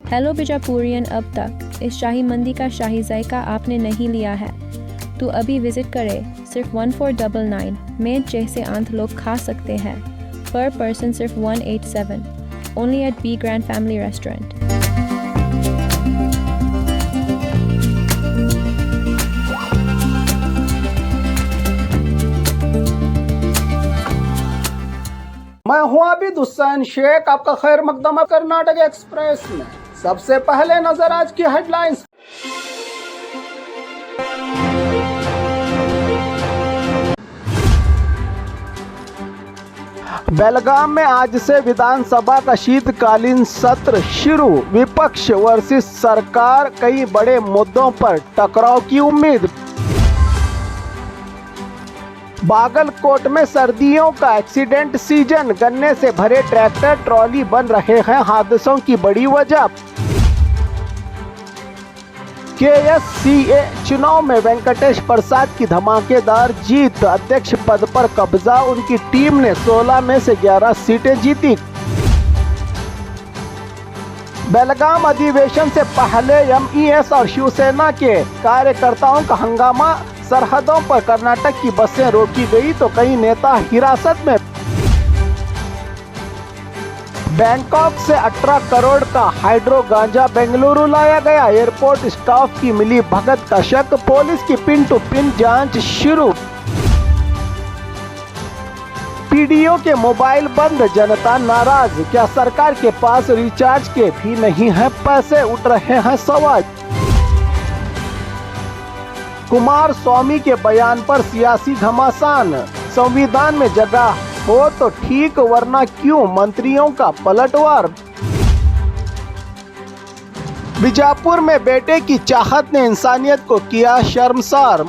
Hello बीजापुरियन, अब तक इस शाही मंदी का शाही जायका आपने नहीं लिया है तो अभी विजिट करें। सिर्फ 1499 में जैसे आंत लोग खा सकते हैं। पर पर्सन सिर्फ 187। Only eight B grand family restaurant. मैं हूं आबिद हुसैन शेख, आपका खैर मकदम है कर्नाटक एक्सप्रेस में। सबसे पहले नजर आज की हेडलाइंस। बेलगाम में आज से विधानसभा का शीतकालीन सत्र शुरू। विपक्ष वर्सेस सरकार, कई बड़े मुद्दों पर टकराव की उम्मीद। बागलकोट में सर्दियों का एक्सीडेंट सीजन, गन्ने से भरे ट्रैक्टर ट्रॉली बन रहे हैं हादसों की बड़ी वजह। KSCA चुनाव में वेंकटेश प्रसाद की धमाकेदार जीत, अध्यक्ष पद पर कब्जा। उनकी टीम ने 16 में से 11 सीटें जीती। बेलगाम अधिवेशन से पहले MES और शिवसेना के कार्यकर्ताओं का हंगामा। सरहदों पर कर्नाटक की बसें रोकी गई तो कई नेता हिरासत में। बैंकॉक से 18 करोड़ का हाइड्रो गांजा बेंगलुरु लाया गया। एयरपोर्ट स्टाफ की मिली भगत का शक, पुलिस की पिन टू पिन जांच शुरू। PDO के मोबाइल बंद, जनता नाराज। क्या सरकार के पास रिचार्ज के भी नहीं है पैसे, उठ रहे हैं सवाल। कुमार स्वामी के बयान पर सियासी घमासान, संविधान में जगह हो तो ठीक वरना क्यों, मंत्रियों का पलटवार। बीजापुर में बेटे की चाहत ने इंसानियत को किया शर्मसार।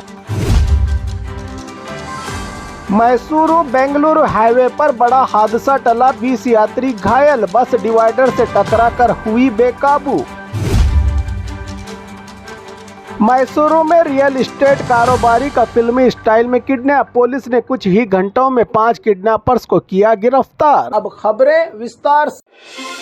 मैसूरू बेंगलुरु हाईवे पर बड़ा हादसा टला, 20 यात्री घायल। बस डिवाइडर से टकराकर हुई बेकाबू। मैसूरू में रियल एस्टेट कारोबारी का फिल्मी स्टाइल में किडनैप, पुलिस ने कुछ ही घंटों में 5 किडनैपर्स को किया गिरफ्तार। अब खबरें विस्तार से।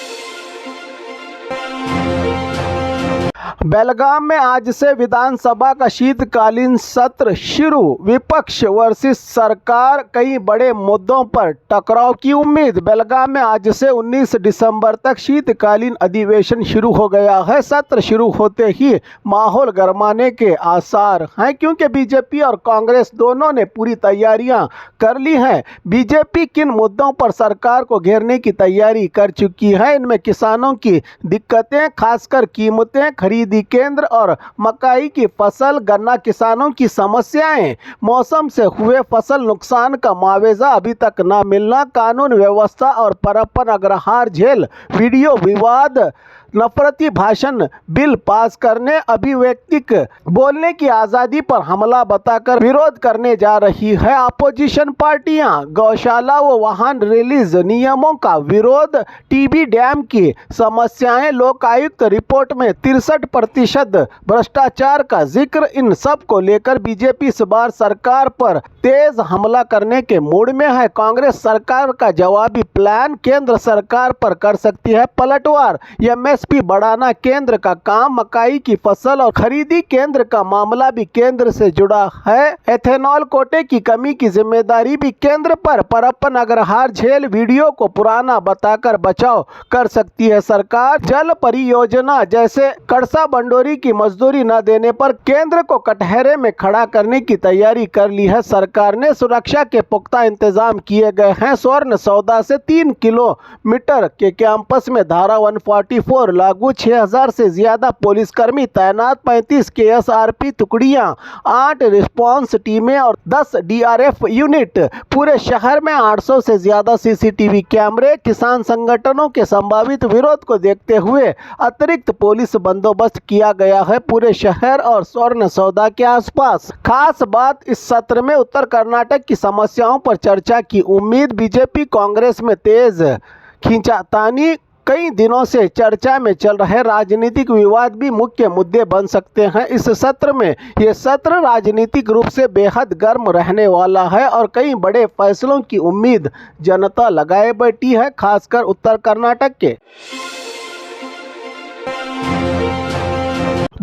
बेलगाम में आज से विधानसभा का शीतकालीन सत्र शुरू। विपक्ष वर्सेस सरकार, कई बड़े मुद्दों पर टकराव की उम्मीद। बेलगाम में आज से 19 दिसंबर तक शीतकालीन अधिवेशन शुरू हो गया है। सत्र शुरू होते ही माहौल गरमाने के आसार हैं, क्योंकि बीजेपी और कांग्रेस दोनों ने पूरी तैयारियां कर ली हैं। बीजेपी किन मुद्दों पर सरकार को घेरने की तैयारी कर चुकी है, इनमें किसानों की दिक्कतें, खासकर कीमतें, खरीदी केंद्र और मकाई की फसल, गन्ना किसानों की समस्याएं, मौसम से हुए फसल नुकसान का मुआवजा अभी तक न मिलना, कानून व्यवस्था और परपन अग्रहार झेल, वीडियो विवाद, नफरती भाषण, बिल पास करने, अभिव्यक्तिक बोलने की आज़ादी पर हमला बताकर विरोध करने जा रही है अपोजिशन पार्टियां। गौशाला व वाहन रिलीज नियमों का विरोध, टीबी डैम की समस्याएं, लोकायुक्त रिपोर्ट में 63% भ्रष्टाचार का जिक्र, इन सब को लेकर बीजेपी इस बार सरकार पर तेज हमला करने के मूड में है। कांग्रेस सरकार का जवाबी प्लान, केंद्र सरकार पर कर सकती है पलटवार। MSP बढ़ाना केंद्र का काम, मकाई की फसल और खरीदी केंद्र का मामला भी केंद्र से जुड़ा है। एथेनॉल कोटे की कमी की जिम्मेदारी भी केंद्र पर। परपन अग्रहार झेल, वीडियो को पुराना बताकर बचाव कर सकती है सरकार। जल परियोजना जैसे कड़सा बंडोरी की मजदूरी न देने पर केंद्र को कटहरे में खड़ा करने की तैयारी कर ली है सरकार ने। सुरक्षा के पुख्ता इंतजाम किए गए हैं। स्वर्ण सौदा से 3 किलोमीटर के कैंपस में धारा 144 लागू, 6000 से ज्यादा पुलिसकर्मी तैनात, 35 KSRP टुकड़ियां, 8 रिस्पांस टीमें और 10 DRF यूनिट। पूरे शहर में 800 से ज्यादा CCTV कैमरे। किसान संगठनों के संभावित विरोध को देखते हुए अतिरिक्त पुलिस बंदोबस्त किया गया है पूरे शहर और स्वर्ण सौदा के आसपास। खास बात, इस सत्र में उत्तर कर्नाटक की समस्याओं पर चर्चा की उम्मीद। बीजेपी कांग्रेस में तेज खींचातानी, कई दिनों से चर्चा में चल रहे राजनीतिक विवाद भी मुख्य मुद्दे बन सकते हैं इस सत्र में। ये सत्र राजनीतिक रूप से बेहद गर्म रहने वाला है और कई बड़े फैसलों की उम्मीद जनता लगाए बैठी है, खासकर उत्तर कर्नाटक के।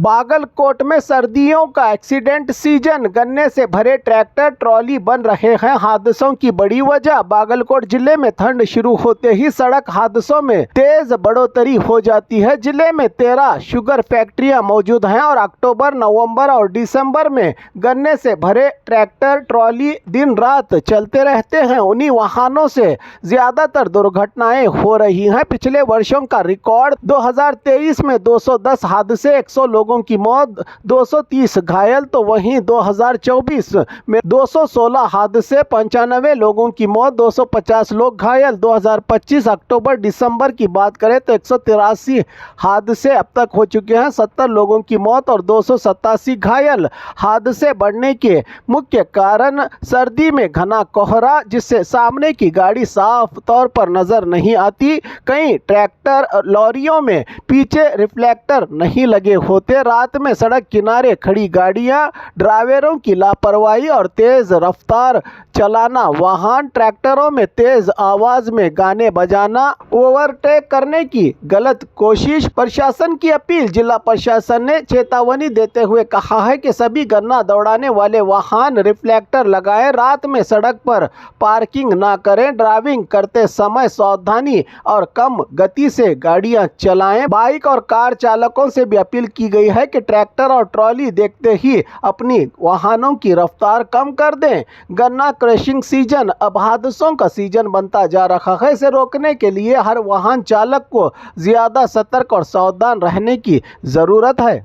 बागलकोट में सर्दियों का एक्सीडेंट सीजन, गन्ने से भरे ट्रैक्टर ट्रॉली बन रहे हैं हादसों की बड़ी वजह। बागलकोट जिले में ठंड शुरू होते ही सड़क हादसों में तेज बढ़ोतरी हो जाती है। जिले में 13 शुगर फैक्ट्रियां मौजूद हैं और अक्टूबर, नवंबर और दिसंबर में गन्ने से भरे ट्रैक्टर ट्रॉली दिन रात चलते रहते हैं। उन्हीं वाहनों से ज्यादातर दुर्घटनाएं हो रही हैं। पिछले वर्षों का रिकॉर्ड 2023 में 210 हादसे, 100 लोगों की मौत, 230 घायल, तो वहीं 2024 में 216 हादसे, 95 लोगों की मौत, 250 लोग घायल। 2025 अक्टूबर दिसंबर की बात करें तो 183 हादसे अब तक हो चुके हैं, 70 लोगों की मौत और 287 घायल। हादसे बढ़ने के मुख्य कारण सर्दी में घना कोहरा, जिससे सामने की गाड़ी साफ तौर पर नजर नहीं आती। कई ट्रैक्टर लॉरियों में पीछे रिफ्लेक्टर नहीं लगे होते। रात में सड़क किनारे खड़ी गाड़ियां, ड्राइवरों की लापरवाही और तेज रफ्तार चलाना, वाहन ट्रैक्टरों में तेज आवाज में गाने बजाना, ओवरटेक करने की गलत कोशिश। प्रशासन की अपील, जिला प्रशासन ने चेतावनी देते हुए कहा है कि सभी गन्ना दौड़ाने वाले वाहन रिफ्लेक्टर लगाएं, रात में सड़क पर पार्किंग ना करें, ड्राइविंग करते समय सावधानी और कम गति से गाड़ियां चलाएं। बाइक और कार चालकों से भी अपील की गई है कि ट्रैक्टर और ट्रॉली देखते ही अपनी वाहनों की रफ्तार कम कर दें। गन्ना क्रशिंग सीजन अब हादसों का सीजन बनता जा रहा है। इसे रोकने के लिए हर वाहन चालक को ज्यादा सतर्क और सावधान रहने की जरूरत है।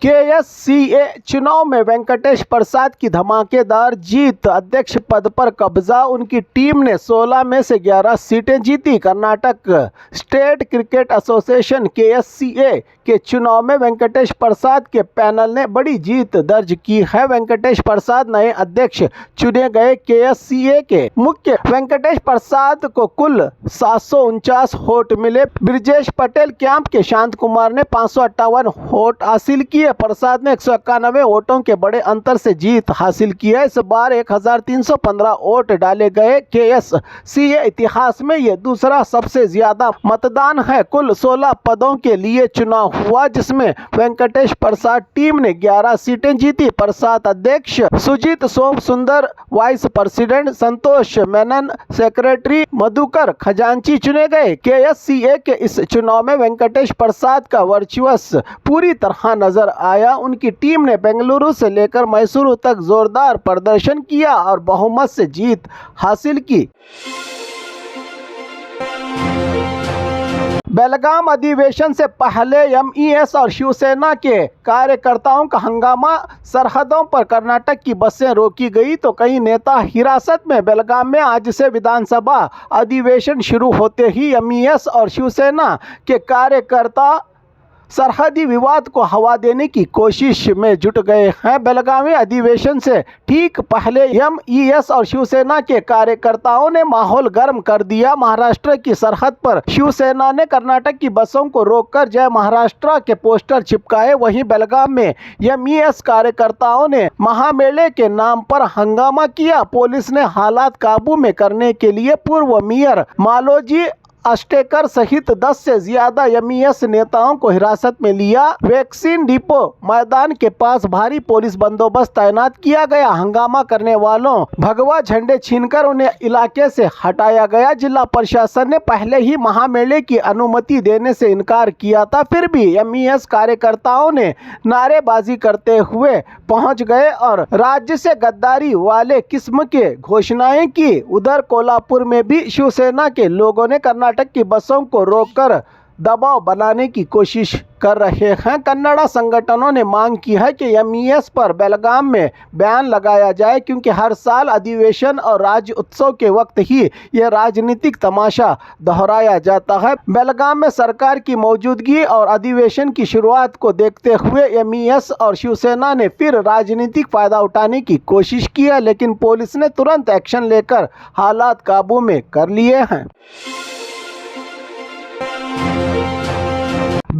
KSCA चुनाव में वेंकटेश प्रसाद की धमाकेदार जीत, अध्यक्ष पद पर कब्जा। उनकी टीम ने 16 में से 11 सीटें जीती। Karnataka state cricket association KSCA के चुनाव में वेंकटेश प्रसाद के पैनल ने बड़ी जीत दर्ज की है। वेंकटेश प्रसाद नए अध्यक्ष चुने गए। KSCA के मुख्य वेंकटेश प्रसाद को कुल 749 वोट मिले। ब्रिजेश पटेल कैंप के शांत कुमार ने 558 वोट हासिल किए। प्रसाद ने 191 वोटों के बड़े अंतर से जीत हासिल की है। इस बार 1315 वोट डाले गए। KSCA इतिहास में यह दूसरा सबसे ज्यादा मतदान है। कुल 16 पदों के लिए चुनाव हुआ, जिसमें वेंकटेश प्रसाद टीम ने 11 सीटें जीती। प्रसाद अध्यक्ष, सुजीत सोम सुंदर वाइस प्रेसिडेंट, संतोष मेनन सेक्रेटरी, मधुकर खजांची चुने गए। KSCA के इस चुनाव में वेंकटेश प्रसाद का वर्चस्व पूरी तरह नजर आया। उनकी टीम ने बेंगलुरु से लेकर मैसूरू तक जोरदार प्रदर्शन किया और बहुमत से जीत हासिल की। बेलगाम अधिवेशन से पहले MES और शिवसेना के कार्यकर्ताओं का हंगामा, सरहदों पर कर्नाटक की बसें रोकी गई तो कई नेता हिरासत में। बेलगाम में आज से विधानसभा अधिवेशन शुरू होते ही MES और शिवसेना के कार्यकर्ता सरहदी विवाद को हवा देने की कोशिश में जुट गए हैं। बेलगावी अधिवेशन से ठीक पहले MES और शिवसेना के कार्यकर्ताओं ने माहौल गर्म कर दिया। महाराष्ट्र की सरहद पर शिवसेना ने कर्नाटक की बसों को रोककर जय महाराष्ट्र के पोस्टर चिपकाए। वहीं बेलगाम में MES कार्यकर्ताओं ने महामेले के नाम पर हंगामा किया। पुलिस ने हालात काबू में करने के लिए पूर्व मेयर मालोजी अस्टेकर सहित 10 से ज्यादा MES नेताओं को हिरासत में लिया। वैक्सीन डिपो मैदान के पास भारी पुलिस बंदोबस्त तैनात किया गया। हंगामा करने वालों भगवा झंडे छीनकर उन्हें इलाके से हटाया गया। जिला प्रशासन ने पहले ही महामेले की अनुमति देने से इनकार किया था, फिर भी MES कार्यकर्ताओं ने नारेबाजी करते हुए पहुंच गए और राज्य से गद्दारी वाले किस्म के घोषणाएं की। उधर कोल्हापुर में भी शिवसेना के लोगों ने कर्नाटक की बसों को रोककर दबाव बनाने की कोशिश कर रहे हैं। कन्नड़ा संगठनों ने मांग की है कि MES पर बेलगाम में बैन लगाया जाए, क्योंकि हर साल अधिवेशन और राज्य उत्सव के वक्त ही यह राजनीतिक तमाशा दोहराया जाता है। बेलगाम में सरकार की मौजूदगी और अधिवेशन की शुरुआत को देखते हुए MES और शिवसेना ने फिर राजनीतिक फायदा उठाने की कोशिश की है, लेकिन पुलिस ने तुरंत एक्शन लेकर हालात काबू में कर लिए हैं।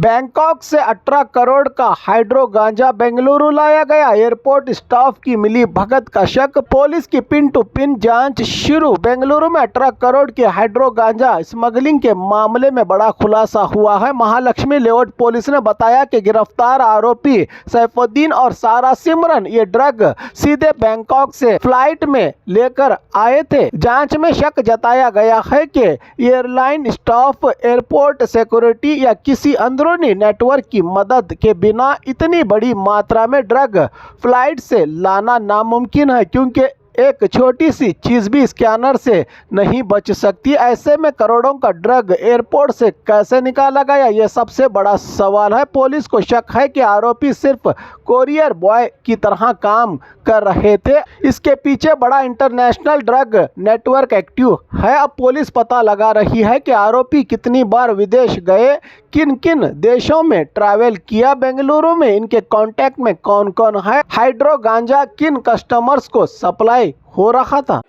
बैंकॉक से 18 करोड़ का हाइड्रो गांजा बेंगलुरु लाया गया। एयरपोर्ट स्टाफ की मिली भगत का शक, पुलिस की पिन टू पिन जांच शुरू। बेंगलुरु में 18 करोड़ के हाइड्रो गांजा स्मगलिंग के मामले में बड़ा खुलासा हुआ है। महालक्ष्मी लेआउट पुलिस ने बताया कि गिरफ्तार आरोपी सैफुद्दीन और सारा सिमरन ये ड्रग सीधे बैंकॉक से फ्लाइट में लेकर आए थे। जांच में शक जताया गया है कि एयरलाइन स्टाफ, एयरपोर्ट सिक्योरिटी या किसी अंदरूनी नेटवर्क की मदद के बिना इतनी बड़ी मात्रा में ड्रग फ्लाइट से लाना नामुमकिन है, क्योंकि एक छोटी सी चीज़ भी स्कैनर से नहीं बच सकती। ऐसे में करोड़ों का ड्रग एयरपोर्ट से कैसे निकाला गया, ये सबसे बड़ा सवाल है। पुलिस को शक है कि आरोपी सिर्फ कोरियर बॉय की तरह काम कर रहे थे। इसके पीछे बड़ा इंटरनेशनल ड्रग नेटवर्क एक्टिव है। अब पुलिस पता लगा रही है कि आरोपी कितनी बार विदेश गए, किन किन देशों में ट्रैवल किया, बेंगलुरु में इनके कांटेक्ट में कौन कौन है, हाइड्रो गांजा किन कस्टमर्स को सप्लाई हो रहा था।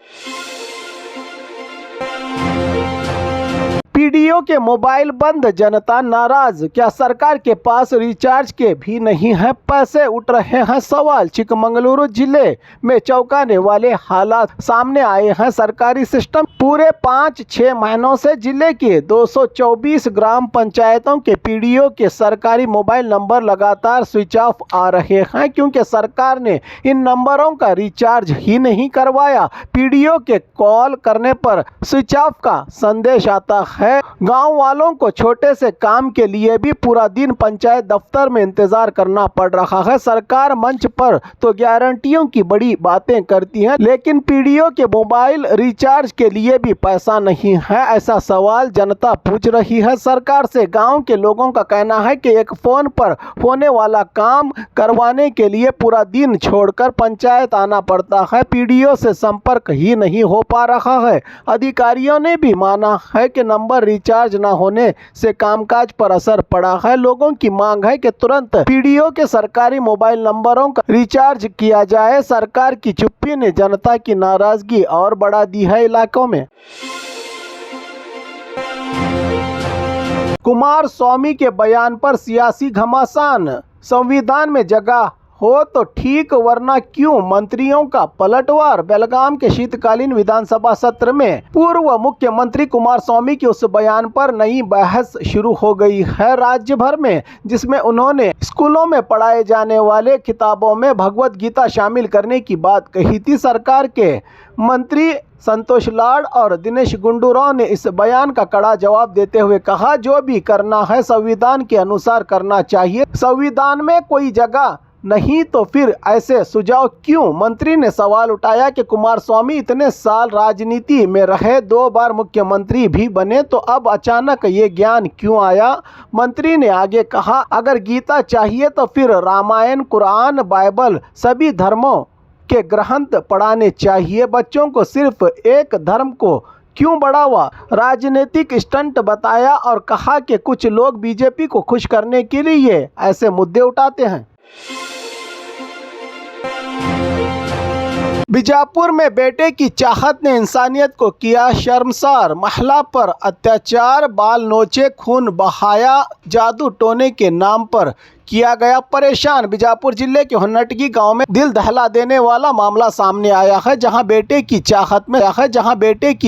पीडीओ के मोबाइल बंद, जनता नाराज। क्या सरकार के पास रिचार्ज के भी नहीं है पैसे, उठ रहे हैं सवाल। चिकमंगलुरु जिले में चौंकाने वाले हालात सामने आए हैं। सरकारी सिस्टम पूरे 5-6 महीनों से जिले के 224 ग्राम पंचायतों के पीडीओ के सरकारी मोबाइल नंबर लगातार स्विच ऑफ आ रहे हैं, क्योंकि सरकार ने इन नंबरों का रिचार्ज ही नहीं करवाया। पीडीओ के कॉल करने पर स्विच ऑफ का संदेश आता है। गांव वालों को छोटे से काम के लिए भी पूरा दिन पंचायत दफ्तर में इंतजार करना पड़ रहा है। सरकार मंच पर तो गारंटियों की बड़ी बातें करती है, लेकिन पीडीओ के मोबाइल रिचार्ज के लिए भी पैसा नहीं है। ऐसा सवाल जनता पूछ रही है सरकार से। गांव के लोगों का कहना है कि एक फोन पर होने वाला काम करवाने के लिए पूरा दिन छोड़कर पंचायत आना पड़ता है। पीडीओ से संपर्क ही नहीं हो पा रहा है। अधिकारियों ने भी माना है कि नंबर रिचार्ज न होने से कामकाज पर असर पड़ा है। लोगों की मांग है कि तुरंत पीडीओ के सरकारी मोबाइल नंबरों का रिचार्ज किया जाए। सरकार की चुप्पी ने जनता की नाराजगी और बढ़ा दी है इलाकों में। कुमार स्वामी के बयान पर सियासी घमासान, संविधान में जगह हो तो ठीक वरना क्यों, मंत्रियों का पलटवार। बेलगाम के शीतकालीन विधानसभा सत्र में पूर्व मुख्यमंत्री कुमार स्वामी के उस बयान पर नई बहस शुरू हो गई है राज्य भर में, जिसमें उन्होंने स्कूलों में पढ़ाए जाने वाले किताबों में भगवत गीता शामिल करने की बात कही थी। सरकार के मंत्री संतोष लाड और दिनेश गुंडूराव ने इस बयान का कड़ा जवाब देते हुए कहा, जो भी करना है संविधान के अनुसार करना चाहिए। संविधान में कोई जगह नहीं तो फिर ऐसे सुझाव क्यों। मंत्री ने सवाल उठाया कि कुमार स्वामी इतने साल राजनीति में रहे, 2 बार मुख्यमंत्री भी बने, तो अब अचानक ये ज्ञान क्यों आया। मंत्री ने आगे कहा, अगर गीता चाहिए तो फिर रामायण, कुरान, बाइबल सभी धर्मों के ग्रंथ पढ़ाने चाहिए। बच्चों को सिर्फ एक धर्म को क्यों बढ़ावा। राजनीतिक स्टंट बताया और कहा कि कुछ लोग बीजेपी को खुश करने के लिए ऐसे मुद्दे उठाते हैं। बीजापुर में बेटे की चाहत ने इंसानियत को किया शर्मसार। महिला पर अत्याचार, बाल नोचे, खून बहाया, जादू टोने के नाम पर किया गया परेशान। बीजापुर जिले के हन्नटगी गांव में दिल दहला देने वाला मामला सामने आया है, जहां बेटे की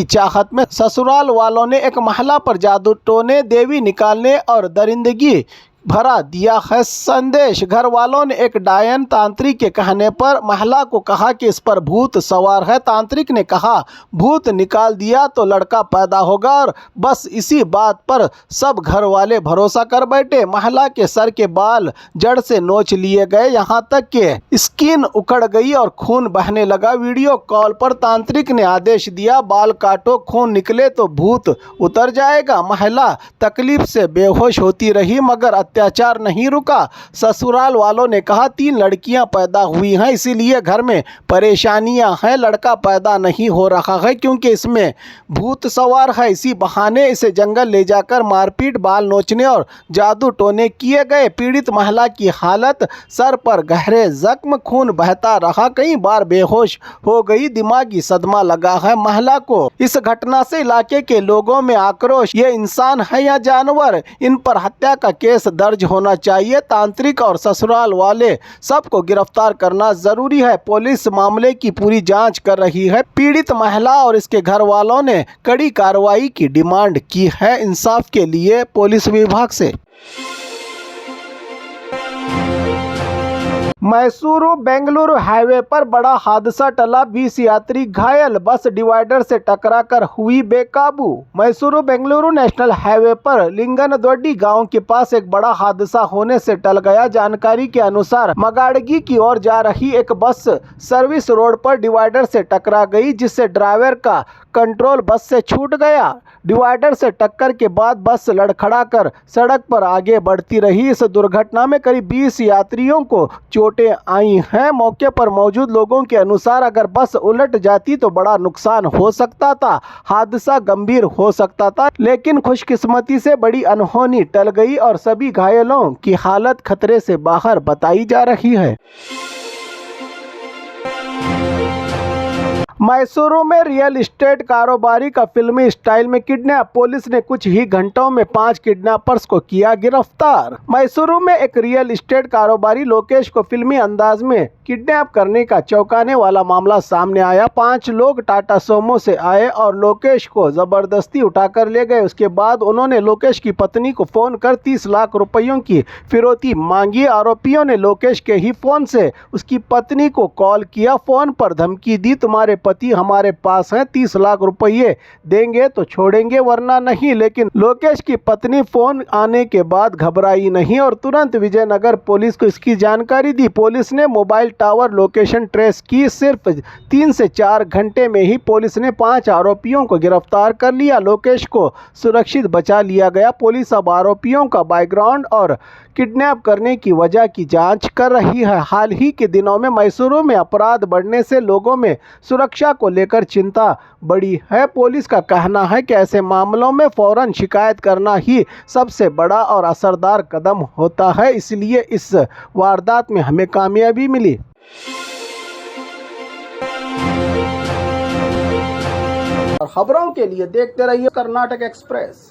चाहत में ससुराल वालों ने एक महिला पर जादू टोने, देवी निकालने और दरिंदगी भरा दिया है संदेश। घर वालों ने एक डायन तांत्रिक के कहने पर महिला को कहा कि इस पर भूत सवार है। तांत्रिक ने कहा भूत निकाल दिया तो लड़का पैदा होगा, और बस इसी बात पर सब घर वाले भरोसा कर बैठे। महिला के सर के बाल जड़ से नोच लिए गए, यहाँ तक कि स्किन उखड़ गई और खून बहने लगा। वीडियो कॉल पर तांत्रिक ने आदेश दिया, बाल काटो, खून निकले तो भूत उतर जाएगा। महिला तकलीफ से बेहोश होती रही, मगर अत्याचार नहीं रुका। ससुराल वालों ने कहा 3 लड़कियां पैदा हुई हैं, इसीलिए घर में परेशानियां हैं। लड़का पैदा नहीं हो रहा है क्योंकि इसमें भूत सवार है। इसी बहाने इसे जंगल ले जाकर मारपीट, बाल नोचने और जादू टोने किए गए। पीड़ित महिला की हालत, सर पर गहरे जख्म, खून बहता रहा, कई बार बेहोश हो गई, दिमागी सदमा लगा है महिला को। इस घटना से इलाके के लोगों में आक्रोश, ये इंसान है या जानवर, इन पर हत्या का केस दर्ज होना चाहिए। तांत्रिक और ससुराल वाले सबको गिरफ्तार करना जरूरी है। पुलिस मामले की पूरी जांच कर रही है। पीड़ित महिला और इसके घर वालों ने कड़ी कार्रवाई की डिमांड की है इंसाफ के लिए पुलिस विभाग से। मैसूरू बेंगलुरु हाईवे पर बड़ा हादसा टला, 20 यात्री घायल, बस डिवाइडर से टकराकर हुई बेकाबू। मैसूरू बेंगलुरु नेशनल हाईवे पर लिंगनदोड्डी गांव के पास एक बड़ा हादसा होने से टल गया। जानकारी के अनुसार मगाड़गी की ओर जा रही एक बस सर्विस रोड पर डिवाइडर से टकरा गई, जिससे ड्राइवर का कंट्रोल बस से छूट गया। डिवाइडर से टक्कर के बाद बस लड़खड़ाकर सड़क पर आगे बढ़ती रही। इस दुर्घटना में करीब 20 यात्रियों को चोटें आई हैं। मौके पर मौजूद लोगों के अनुसार अगर बस उलट जाती तो बड़ा नुकसान हो सकता था, हादसा गंभीर हो सकता था, लेकिन खुशकिस्मती से बड़ी अनहोनी टल गई और सभी घायलों की हालत खतरे से बाहर बताई जा रही है। मैसूरू में रियल एस्टेट कारोबारी का फिल्मी स्टाइल में किडनैप, पुलिस ने कुछ ही घंटों में 5 किडनैपर्स को किया गिरफ्तार। मैसूरू में एक रियल एस्टेट कारोबारी लोकेश को फिल्मी अंदाज में किडनैप करने का चौंकाने वाला मामला सामने आया। 5 लोग टाटा सोमो से आए और लोकेश को जबरदस्ती उठाकर ले गए। उसके बाद उन्होंने लोकेश की पत्नी को फोन कर 30 लाख रुपयों की फिरौती मांगी। आरोपियों ने लोकेश के ही फोन से उसकी पत्नी को कॉल किया, फोन पर धमकी दी, तुम्हारे पति हमारे पास हैं, 30 लाख रुपये देंगे तो छोड़ेंगे वरना नहीं। लेकिन लोकेश की पत्नी फोन आने के बाद घबराई नहीं और तुरंत विजयनगर पुलिस को इसकी जानकारी दी। पुलिस ने मोबाइल टावर लोकेशन ट्रेस की। सिर्फ 3 से 4 घंटे में ही पुलिस ने 5 आरोपियों को गिरफ्तार कर लिया। लोकेश को सुरक्षित बचा लिया गया। पुलिस अब आरोपियों का बैकग्राउंड और किडनैप करने की वजह की जांच कर रही है। हाल ही के दिनों में मैसूरू में अपराध बढ़ने से लोगों में सुरक्षा को लेकर चिंता बढ़ी है। पुलिस का कहना है कि ऐसे मामलों में फौरन शिकायत करना ही सबसे बड़ा और असरदार कदम होता है, इसलिए इस वारदात में हमें कामयाबी मिली। और खबरों के लिए देखते रहिए कर्नाटक एक्सप्रेस।